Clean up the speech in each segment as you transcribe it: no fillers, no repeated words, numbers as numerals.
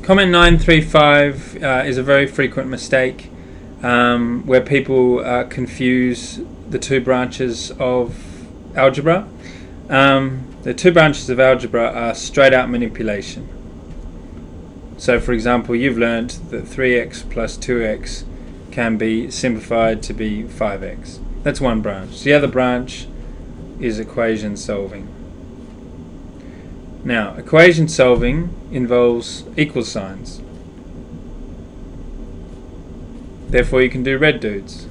Comment 935 is a very frequent mistake where people confuse the two branches of algebra. The two branches of algebra are straight out manipulation. So for example, you've learnt that 3x plus 2x can be simplified to be 5x. That's one branch. The other branch is equation solving. Now, equation solving involves equal signs. Therefore you can do red dudes.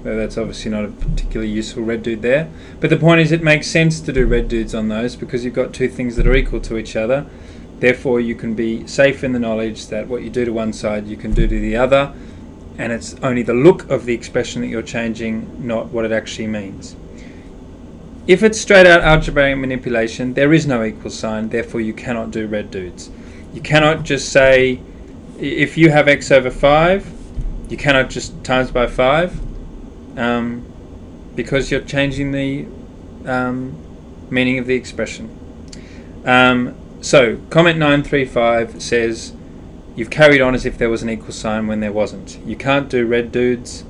Though that's obviously not a particularly useful red dude there. But the point is, it makes sense to do red dudes on those because you've got two things that are equal to each other. Therefore you can be safe in the knowledge that what you do to one side you can do to the other, and it's only the look of the expression that you're changing, not what it actually means. If it's straight out algebraic manipulation, there is no equal sign, therefore you cannot do red dudes. You cannot just say, if you have x over 5, you cannot just times by 5, because you're changing the meaning of the expression. So comment 935 says you've carried on as if there was an equal sign when there wasn't. You can't do red dudes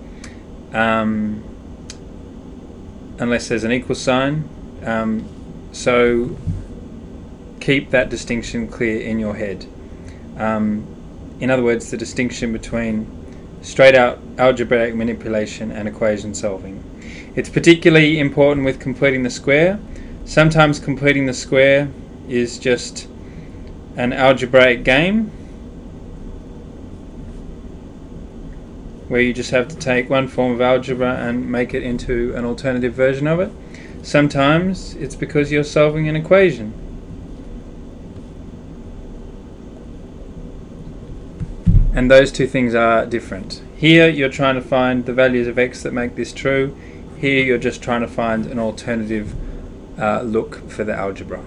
unless there's an equal sign. So keep that distinction clear in your head. In other words, the distinction between straight out algebraic manipulation and equation solving. It's particularly important with completing the square. Sometimes completing the square is just an algebraic game where you just have to take one form of algebra and make it into an alternative version of it. Sometimes it's because you're solving an equation. And those two things are different. Here you're trying to find the values of x that make this true. Here you're just trying to find an alternative look for the algebra.